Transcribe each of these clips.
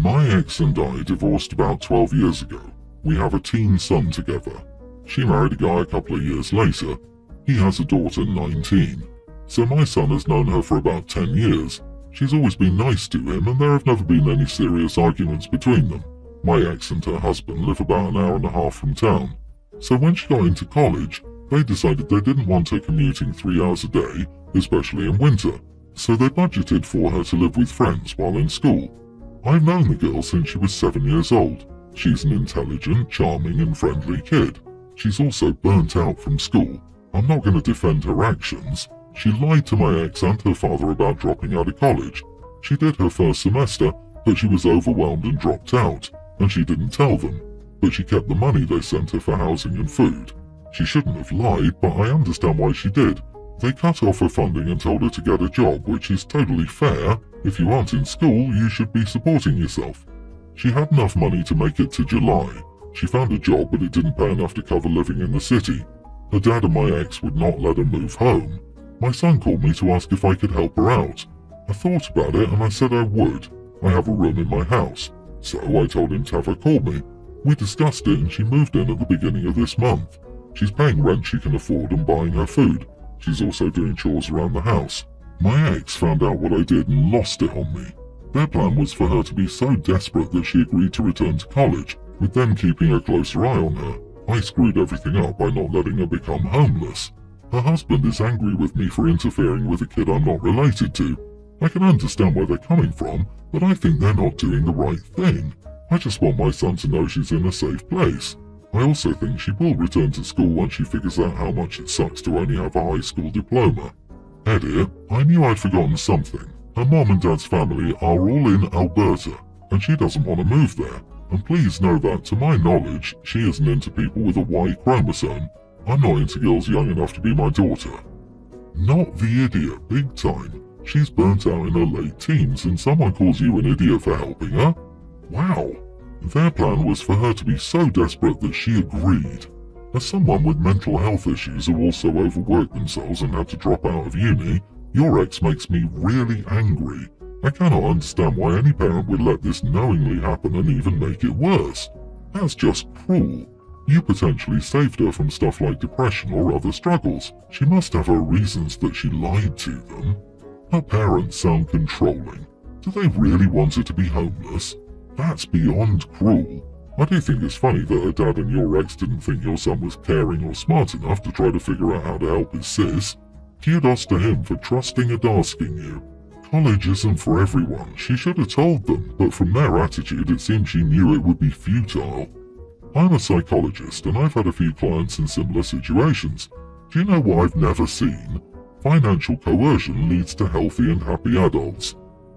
My ex and I divorced about 12 years ago. We have a teen son together. She married a guy a couple of years later. He has a daughter 19. So my son has known her for about 10 years. She's always been nice to him and there have never been any serious arguments between them. My ex and her husband live about an hour and a half from town. So when she got into college, they decided they didn't want her commuting 3 hours a day, especially in winter. So they budgeted for her to live with friends while in school. I've known the girl since she was 7 years old. She's an intelligent, charming and friendly kid. She's also burnt out from school. I'm not going to defend her actions. She lied to my ex and her father about dropping out of college. She did her first semester, but she was overwhelmed and dropped out, and she didn't tell them. But she kept the money they sent her for housing and food. She shouldn't have lied, but I understand why she did. They cut off her funding and told her to get a job, which is totally fair. If you aren't in school, you should be supporting yourself. She had enough money to make it to July. She found a job, but it didn't pay enough to cover living in the city. Her dad and my ex would not let her move home. My son called me to ask if I could help her out. I thought about it and I said I would. I have a room in my house. So I told him to have her call me. We discussed it and she moved in at the beginning of this month. She's paying rent she can afford and buying her food. She's also doing chores around the house. My ex found out what I did and lost it on me. Their plan was for her to be so desperate that she agreed to return to college, with them keeping a closer eye on her. I screwed everything up by not letting her become homeless. Her husband is angry with me for interfering with a kid I'm not related to. I can understand where they're coming from, but I think they're not doing the right thing. I just want my son to know she's in a safe place. I also think she will return to school once she figures out how much it sucks to only have a high school diploma. Edit, I knew I'd forgotten something. Her mom and dad's family are all in Alberta, and she doesn't want to move there. And please know that, to my knowledge, she isn't into people with a Y chromosome. I'm not into girls young enough to be my daughter. Not the idiot, big time. She's burnt out in her late teens and someone calls you an idiot for helping her? Wow. Their plan was for her to be so desperate that she agreed. As someone with mental health issues who also overworked themselves and had to drop out of uni, your ex makes me really angry. I cannot understand why any parent would let this knowingly happen and even make it worse. That's just cruel. You potentially saved her from stuff like depression or other struggles. She must have her reasons that she lied to them. Her parents sound controlling. Do they really want her to be homeless? That's beyond cruel. I do think it's funny that her dad and your ex didn't think your son was caring or smart enough to try to figure out how to help his sis. Kudos to him for trusting and asking you. College isn't for everyone. She should have told them, but from their attitude it seems she knew it would be futile. I'm a psychologist and I've had a few clients in similar situations. Do you know what I've never seen? Financial coercion leads to healthy and happy adults.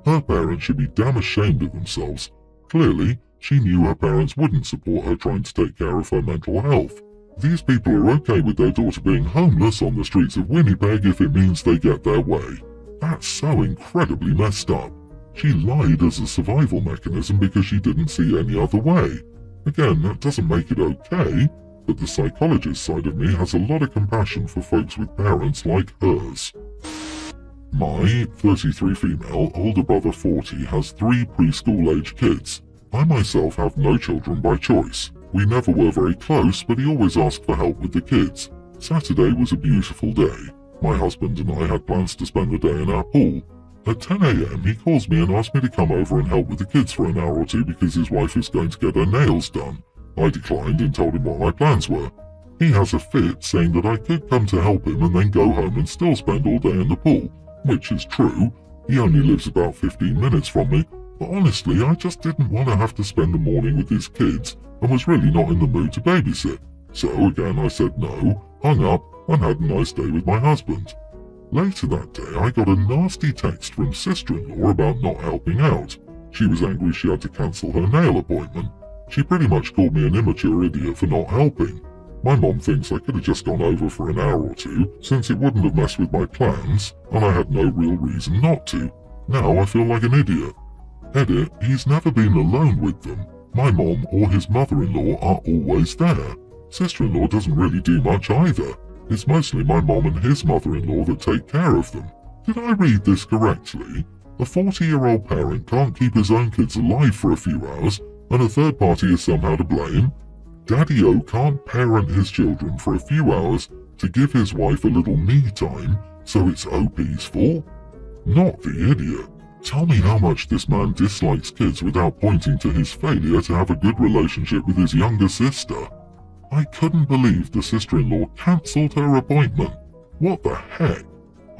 Her parents should be damn ashamed of themselves. Clearly, she knew her parents wouldn't support her trying to take care of her mental health. These people are okay with their daughter being homeless on the streets of Winnipeg if it means they get their way. That's so incredibly messed up. She lied as a survival mechanism because she didn't see any other way. Again, that doesn't make it okay, but the psychologist side of me has a lot of compassion for folks with parents like hers. My 33 female, older brother 40 has 3 preschool-age kids. I myself have no children by choice. We never were very close, but he always asked for help with the kids. Saturday was a beautiful day. My husband and I had plans to spend the day in our pool. At 10 AM, he calls me and asks me to come over and help with the kids for an hour or two because his wife is going to get her nails done. I declined and told him what my plans were. He has a fit saying that I could come to help him and then go home and still spend all day in the pool, which is true. He only lives about 15 minutes from me, but honestly I just didn't want to have to spend the morning with his kids and was really not in the mood to babysit. So again I said no, hung up and had a nice day with my husband. Later that day I got a nasty text from sister-in-law about not helping out. She was angry she had to cancel her nail appointment. She pretty much called me an immature idiot for not helping. My mom thinks I could have just gone over for an hour or two since it wouldn't have messed with my plans and I had no real reason not to. Now I feel like an idiot. Edit, he's never been alone with them. My mom or his mother-in-law are always there. Sister-in-law doesn't really do much either. It's mostly my mom and his mother-in-law that take care of them. Did I read this correctly? A 40-year-old parent can't keep his own kids alive for a few hours, and a third party is somehow to blame? Daddy-O can't parent his children for a few hours to give his wife a little me time, so it's OP's fault? Not the idiot. Tell me how much this man dislikes kids without pointing to his failure to have a good relationship with his younger sister. I couldn't believe the sister-in-law cancelled her appointment. What the heck?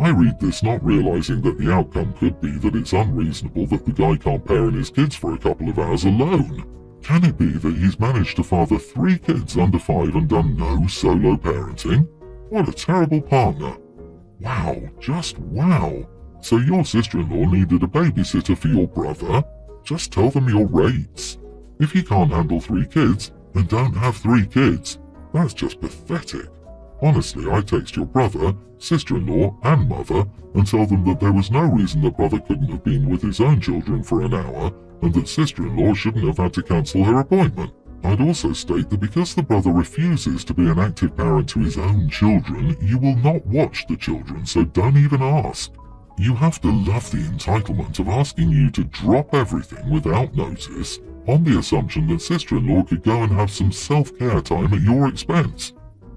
I read this not realizing that the outcome could be that it's unreasonable that the guy can't parent his kids for a couple of hours alone. Can it be that he's managed to father 3 kids under 5 and done no solo parenting? What a terrible partner. Wow, just wow. So your sister-in-law needed a babysitter for your brother? Just tell them your rates. If you can't handle 3 kids, then don't have 3 kids. That's just pathetic. Honestly, I'd text your brother, sister-in-law, and mother and tell them that there was no reason that brother couldn't have been with his own children for an hour and that sister-in-law shouldn't have had to cancel her appointment. I'd also state that because the brother refuses to be an active parent to his own children, you will not watch the children, so don't even ask. You have to love the entitlement of asking you to drop everything without notice on the assumption that sister-in-law could go and have some self-care time at your expense.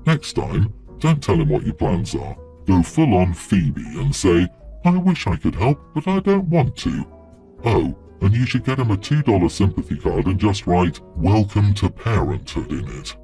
Next time, don't tell him what your plans are. Go full-on Phoebe and say, I wish I could help, but I don't want to. Oh, and you should get him a $2 sympathy card and just write, Welcome to Parenthood in it.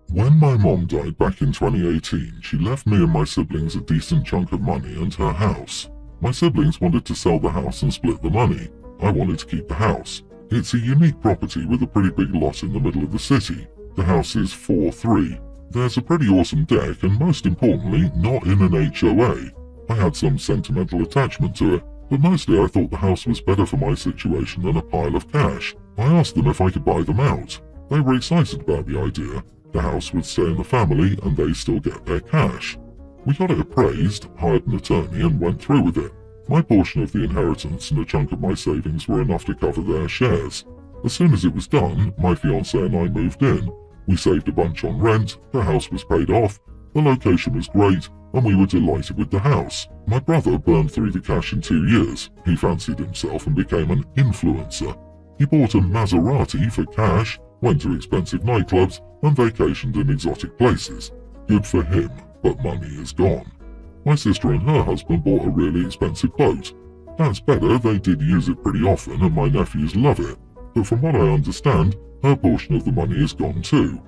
When my mom died back in 2018, she left me and my siblings a decent chunk of money and her house. My siblings wanted to sell the house and split the money. I wanted to keep the house. It's a unique property with a pretty big lot in the middle of the city. The house is 4-3. There's a pretty awesome deck and most importantly, not in an HOA. I had some sentimental attachment to it, but mostly I thought the house was better for my situation than a pile of cash. I asked them if I could buy them out. They were excited about the idea. The house would stay in the family and they still get their cash. We got it appraised, hired an attorney and went through with it. My portion of the inheritance and a chunk of my savings were enough to cover their shares. As soon as it was done, my fiancée and I moved in. We saved a bunch on rent, the house was paid off, the location was great, and we were delighted with the house. My brother burned through the cash in 2 years. He fancied himself and became an influencer. He bought a Maserati for cash, went to expensive nightclubs, and vacationed in exotic places. Good for him, but money is gone. My sister and her husband bought a really expensive boat. That's better, they did use it pretty often and my nephews love it. But from what I understand, her portion of the money is gone too.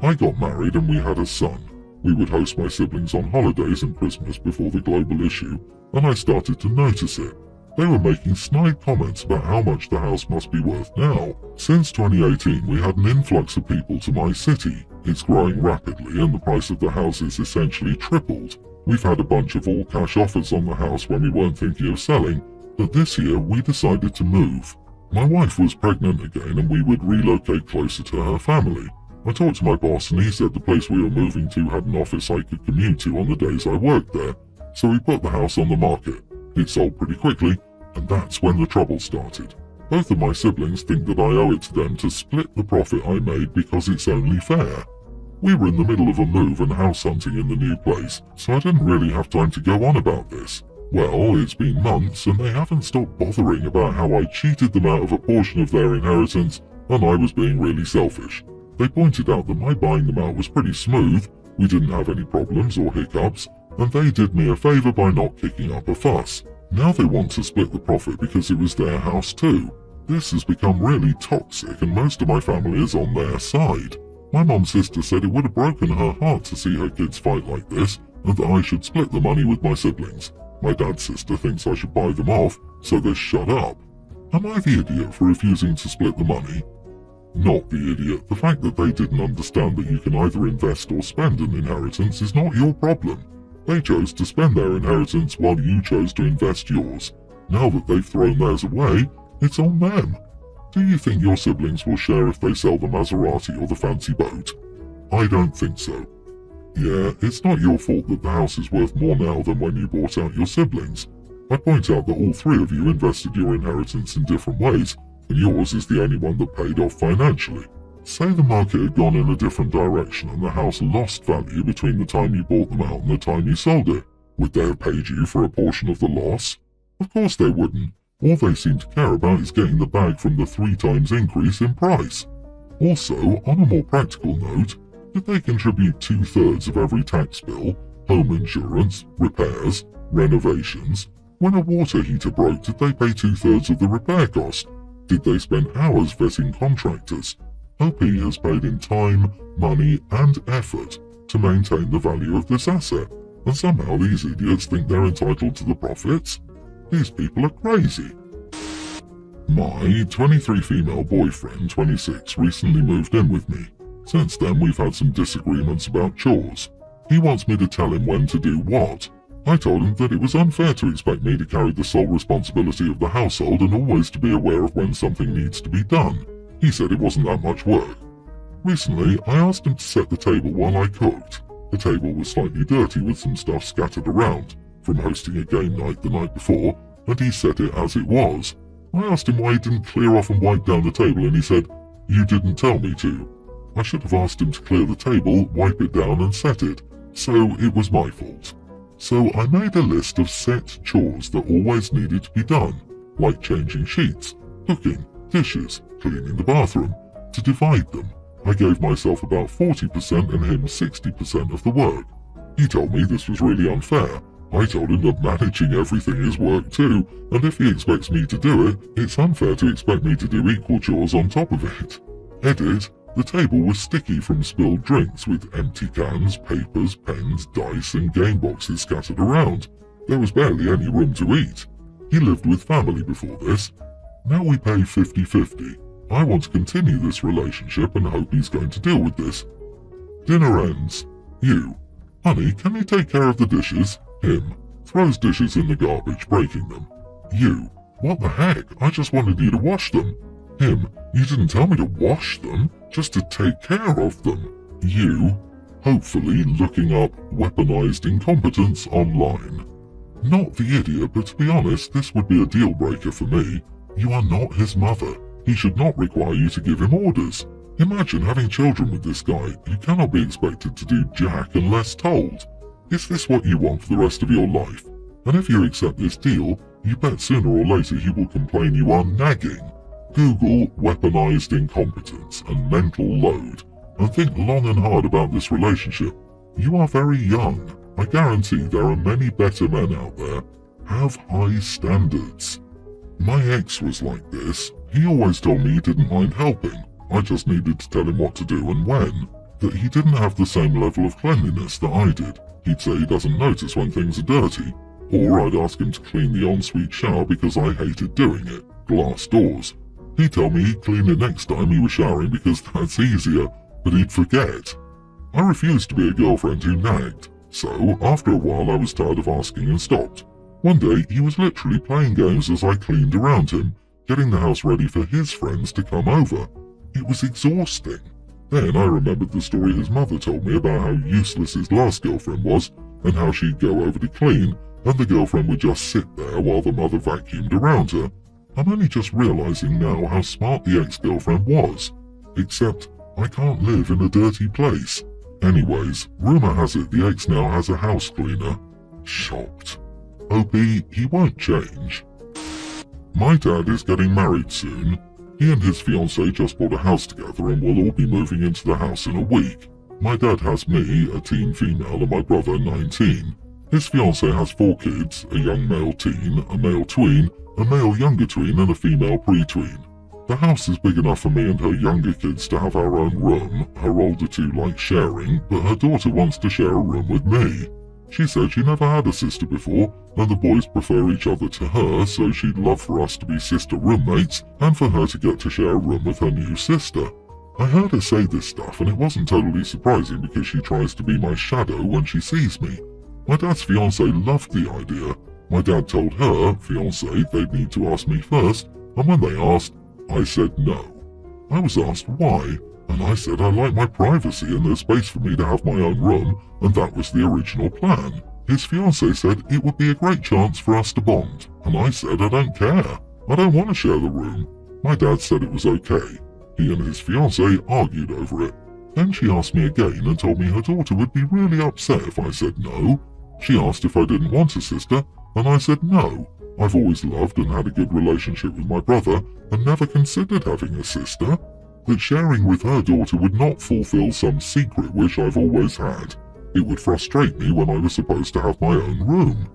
I got married and we had a son. We would host my siblings on holidays and Christmas before the global issue, and I started to notice it. They were making snide comments about how much the house must be worth now. Since 2018, we had an influx of people to my city. It's growing rapidly and the price of the house is essentially tripled. We've had a bunch of all-cash offers on the house when we weren't thinking of selling, but this year we decided to move. My wife was pregnant again and we would relocate closer to her family. I talked to my boss and he said the place we were moving to had an office I could commute to on the days I worked there, so we put the house on the market. It sold pretty quickly, and that's when the trouble started. Both of my siblings think that I owe it to them to split the profit I made because it's only fair. We were in the middle of a move and house hunting in the new place, so I didn't really have time to go on about this. Well, it's been months and they haven't stopped bothering about how I cheated them out of a portion of their inheritance and I was being really selfish. They pointed out that my buying them out was pretty smooth, we didn't have any problems or hiccups, and they did me a favour by not kicking up a fuss. Now they want to split the profit because it was their house too. This has become really toxic and most of my family is on their side. My mom's sister said it would have broken her heart to see her kids fight like this and that I should split the money with my siblings. My dad's sister thinks I should buy them off, so they shut up. Am I the idiot for refusing to split the money? Not the idiot. The fact that they didn't understand that you can either invest or spend an inheritance is not your problem. They chose to spend their inheritance while you chose to invest yours. Now that they've thrown theirs away, it's on them. Do you think your siblings will share if they sell the Maserati or the fancy boat? I don't think so. Yeah, it's not your fault that the house is worth more now than when you bought out your siblings. I point out that all 3 of you invested your inheritance in different ways, and yours is the only one that paid off financially. Say the market had gone in a different direction and the house lost value between the time you bought them out and the time you sold it. Would they have paid you for a portion of the loss? Of course they wouldn't. All they seem to care about is getting the bag from the 3 times increase in price. Also, on a more practical note, did they contribute 2/3 of every tax bill, home insurance, repairs, renovations? When a water heater broke, did they pay 2/3 of the repair cost? Did they spend hours vetting contractors? OP has paid in time, money and effort to maintain the value of this asset, and somehow these idiots think they're entitled to the profits? These people are crazy. My 23 female boyfriend, 26, recently moved in with me. Since then we've had some disagreements about chores. He wants me to tell him when to do what. I told him that it was unfair to expect me to carry the sole responsibility of the household and always to be aware of when something needs to be done. He said it wasn't that much work. Recently, I asked him to set the table while I cooked. The table was slightly dirty with some stuff scattered around, from hosting a game night the night before, and he set it as it was. I asked him why he didn't clear off and wipe down the table, and he said, "You didn't tell me to." I should have asked him to clear the table, wipe it down and set it, so it was my fault. So I made a list of set chores that always needed to be done, like changing sheets, cooking, dishes, cleaning the bathroom. To divide them, I gave myself about 40% and him 60% of the work. He told me this was really unfair. I told him that managing everything is work too, and if he expects me to do it, it's unfair to expect me to do equal chores on top of it. Edit. The table was sticky from spilled drinks with empty cans, papers, pens, dice and game boxes scattered around. There was barely any room to eat. He lived with family before this. Now we pay 50-50. I want to continue this relationship and hope he's going to deal with this. Dinner ends. You. Honey, can you take care of the dishes? Him. Throws dishes in the garbage, breaking them. You. What the heck? I just wanted you to wash them. Him. You didn't tell me to wash them, just to take care of them. You. Hopefully looking up weaponized incompetence online. Not the idiot, but to be honest, this would be a deal breaker for me. You are not his mother. He should not require you to give him orders. Imagine having children with this guy. You cannot be expected to do jack unless told. Is this what you want for the rest of your life? And if you accept this deal, you bet sooner or later he will complain you are nagging. Google weaponized incompetence and mental load, and think long and hard about this relationship. You are very young. I guarantee there are many better men out there. Have high standards. My ex was like this. He always told me he didn't mind helping. I just needed to tell him what to do and when. That he didn't have the same level of cleanliness that I did. He'd say he doesn't notice when things are dirty. Or I'd ask him to clean the ensuite shower because I hated doing it. Glass doors. He'd tell me he'd clean it next time he was showering because that's easier, but he'd forget. I refused to be a girlfriend who nagged, so after a while I was tired of asking and stopped. One day he was literally playing games as I cleaned around him, getting the house ready for his friends to come over. It was exhausting. Then I remembered the story his mother told me about how useless his last girlfriend was, and how she'd go over to clean, and the girlfriend would just sit there while the mother vacuumed around her. I'm only just realizing now how smart the ex-girlfriend was. Except, I can't live in a dirty place. Anyways, rumor has it the ex now has a house cleaner. Shocked. OP, he won't change. My dad is getting married soon. He and his fiancée just bought a house together and will all be moving into the house in a week. My dad has me, a teen female, and my brother, 19. His fiancée has 4 kids, a young male teen, a male tween, a male younger tween and a female pre-tween. The house is big enough for me and her younger kids to have our own room. Her older 2 like sharing, but her daughter wants to share a room with me. She said she never had a sister before, and the boys prefer each other to her, so she'd love for us to be sister roommates, and for her to get to share a room with her new sister. I heard her say this stuff, and it wasn't totally surprising because she tries to be my shadow when she sees me. My dad's fiancée loved the idea. My dad told her, fiancée, they'd need to ask me first, and when they asked, I said no. I was asked why, and I said I like my privacy and there's space for me to have my own room, and that was the original plan. His fiancée said it would be a great chance for us to bond, and I said I don't care. I don't want to share the room. My dad said it was okay. He and his fiancée argued over it. Then she asked me again and told me her daughter would be really upset if I said no. She asked if I didn't want a sister, and I said no, I've always loved and had a good relationship with my brother and never considered having a sister. That sharing with her daughter would not fulfill some secret wish I've always had. It would frustrate me when I was supposed to have my own room.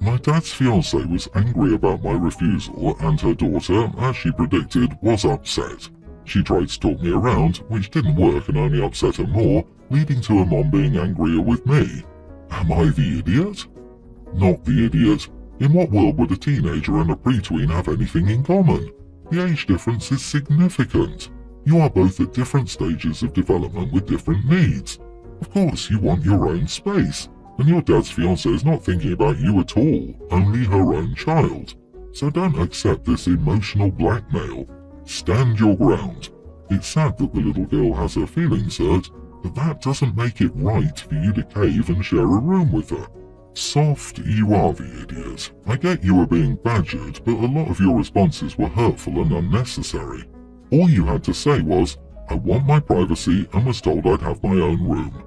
My dad's fiancée was angry about my refusal, and her daughter, as she predicted, was upset. She tried to talk me around, which didn't work and only upset her more, leading to her mom being angrier with me. Am I the idiot? Not the idiot. In what world would a teenager and a pre-tween have anything in common? The age difference is significant. You are both at different stages of development with different needs. Of course, you want your own space, and your dad's fiancée is not thinking about you at all, only her own child. So don't accept this emotional blackmail. Stand your ground. It's sad that the little girl has her feelings hurt, but that doesn't make it right for you to cave and share a room with her. Soft, you are the idiot. I get you were being badgered, but a lot of your responses were hurtful and unnecessary. All you had to say was, I want my privacy, and was told I'd have my own room.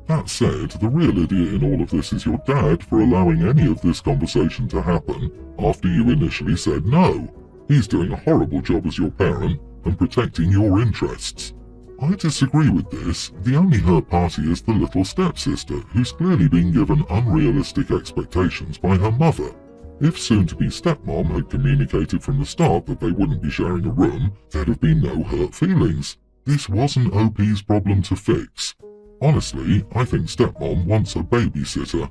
That said, the real idiot in all of this is your dad for allowing any of this conversation to happen after you initially said no. He's doing a horrible job as your parent and protecting your interests. I disagree with this. The only hurt party is the little stepsister, who's clearly been given unrealistic expectations by her mother. If soon-to-be stepmom had communicated from the start that they wouldn't be sharing a room, there'd have been no hurt feelings. This wasn't OP's problem to fix. Honestly, I think stepmom wants a babysitter.